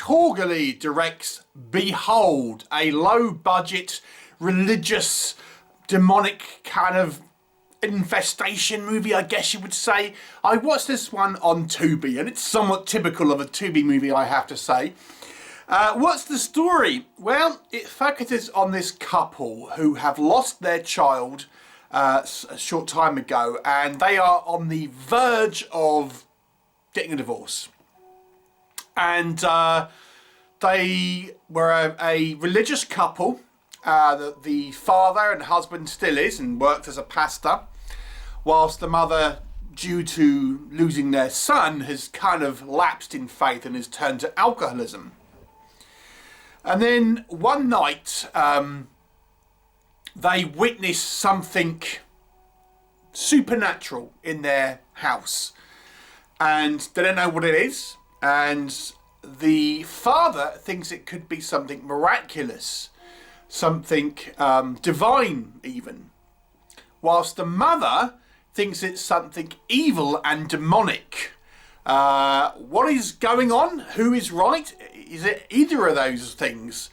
Torgely directs Behold, a low-budget, religious, demonic kind of infestation movie, I guess you would say. I watched this one on Tubi, and it's somewhat typical of a Tubi movie, I have to say. What's the story? Well, it focuses on this couple who have lost their child a short time ago, and they are on the verge of getting a divorce. And they were a religious couple. The father and husband still is and works as a pastor, whilst the mother, due to losing their son, has kind of lapsed in faith and has turned to alcoholism. And then one night, they witness something supernatural in their house. And they don't know what it is. And the father thinks it could be something miraculous, something divine even. Whilst the mother thinks it's something evil and demonic. What is going on? Who is right? Is it either of those things?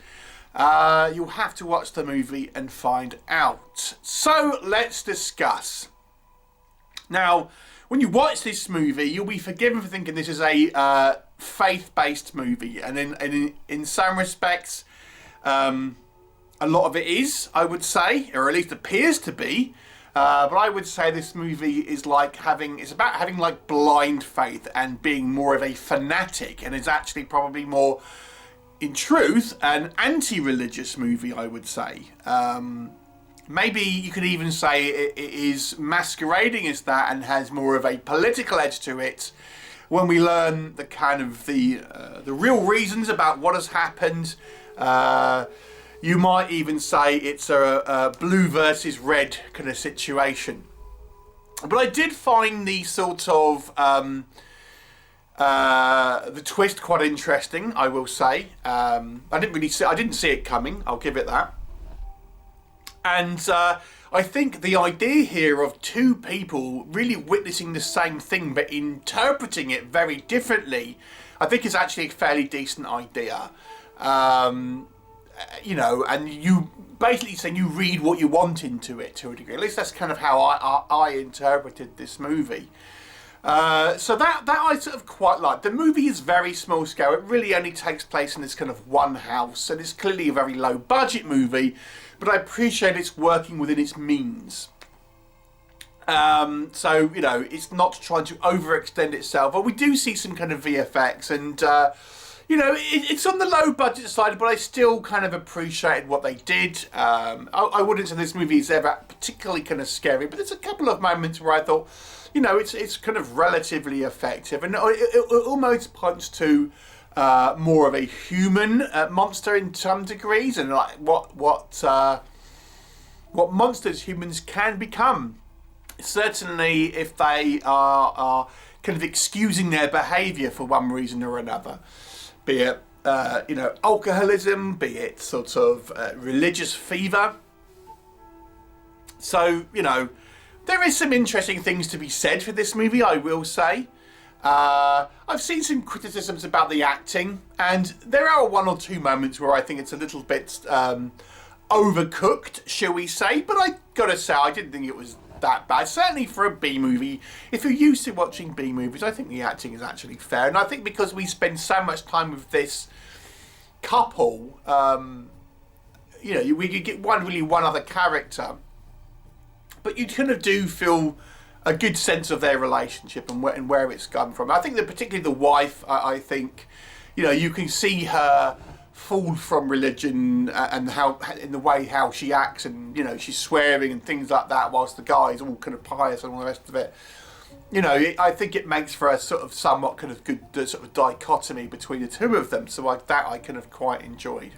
You'll have to watch the movie and find out. So let's discuss. Now, when you watch this movie, you'll be forgiven for thinking this is a faith-based movie, and in some respects, a lot of it is, I would say, or at least appears to be. But I would say this movie is it's about having like blind faith and being more of a fanatic, and is actually probably more, in truth, an anti-religious movie, I would say. Maybe you could even say it is masquerading as that and has more of a political edge to it when we learn the kind of the real reasons about what has happened. You might even say it's a blue versus red kind of situation. But I did find the sort of the twist quite interesting, I will say. I didn't see it coming, I'll give it that. And I think the idea here of two people really witnessing the same thing but interpreting it very differently, I think is actually a fairly decent idea. You know, and you basically saying you read what you want into it to a degree. At least that's kind of how I interpreted this movie. So that I sort of quite like. The movie is very small scale. It really only takes place in this kind of one house, and it's clearly a very low budget movie, but I appreciate it's working within its means. So, you know, it's not trying to overextend itself, but we do see some kind of VFX, and you know, it's on the low budget side, but I still kind of appreciated what they did. I wouldn't say this movie is ever particularly kind of scary, but there's a couple of moments where I thought, you know, it's kind of relatively effective, and it almost points to more of a human monster in some degrees, and like what monsters humans can become. Certainly, if they are kind of excusing their behaviour for one reason or another. Be it, you know, alcoholism, be it sort of religious fever. So, you know, there is some interesting things to be said for this movie, I will say. I've seen some criticisms about the acting, and there are one or two moments where I think it's a little bit overcooked, shall we say. But I gotta say, I didn't think it was that bad. Certainly for a B movie, if you're used to watching B movies, I think the acting is actually fair. And I think because we spend so much time with this couple, you know, we could get one other character, but you kind of do feel a good sense of their relationship and where it's come from. I think that particularly the wife, I think, you know, you can see her fall from religion and how in the way how she acts, and you know, she's swearing and things like that, whilst the guy's all kind of pious and all the rest of it. You know, I think it makes for a sort of somewhat kind of good sort of dichotomy between the two of them. So I kind of quite enjoyed.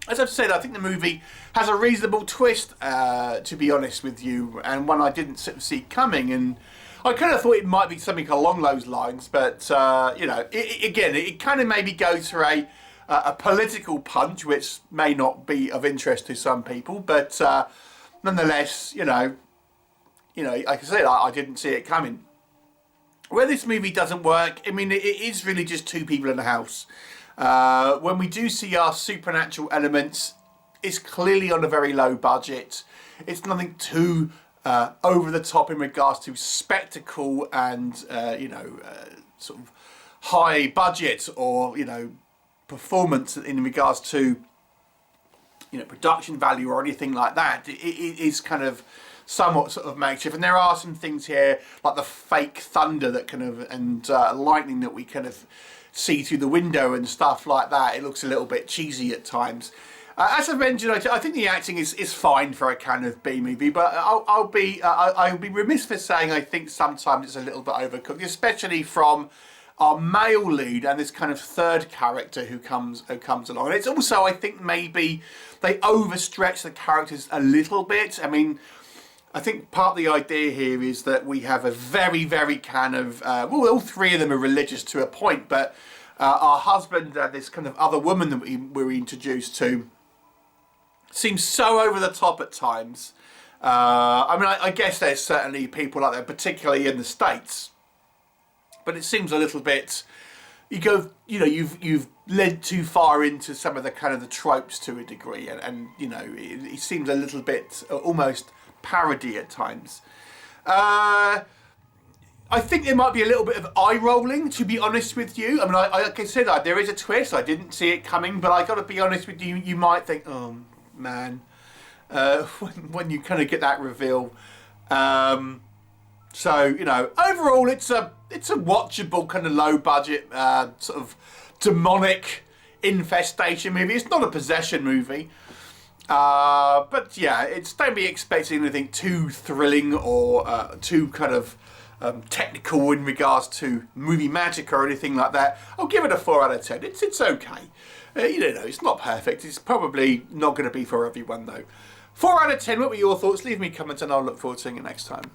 As I've said, I think the movie has a reasonable twist, to be honest with you, and one I didn't sort of see coming. And I kind of thought it might be something along those lines, but you know, it kind of maybe goes for a political punch, which may not be of interest to some people, but nonetheless, you know, like I said, I didn't see it coming. Where this movie doesn't work, I mean, it is really just two people in a house. When we do see our supernatural elements, it's clearly on a very low budget. It's nothing too over the top in regards to spectacle and sort of high budget or performance in regards to production value or anything like that. It is kind of somewhat sort of makeshift, and there are some things here like the fake thunder that kind of and lightning that we kind of see through the window and stuff like that. It looks a little bit cheesy at times. As I've mentioned, I think the acting is fine for a kind of B movie, but I'll be remiss for saying I think sometimes it's a little bit overcooked, especially from our male lead and this kind of third character who comes along. And it's also, I think, maybe they overstretch the characters a little bit. I mean, I think part of the idea here is that we have a very, very kind of well, all three of them are religious to a point, but our husband and this kind of other woman that we're introduced to seems so over the top at times. I mean, I guess there's certainly people like that, particularly in the States, but it seems a little bit. You've led too far into some of the kind of the tropes to a degree, and it seems a little bit almost parody at times. I think there might be a little bit of eye rolling, to be honest with you. I mean, like I said, there is a twist. I didn't see it coming, but I got to be honest with you. You might think, oh man, when you kind of get that reveal. So overall, it's a watchable kind of low budget sort of demonic infestation movie. It's not a possession movie, but yeah, don't be expecting anything too thrilling or too kind of technical in regards to movie magic or anything like that. I'll give it a 4 out of 10. It's okay. It's not perfect. It's probably not going to be for everyone though. 4 out of 10. What were your thoughts? Leave me comments and I'll look forward to seeing you next time.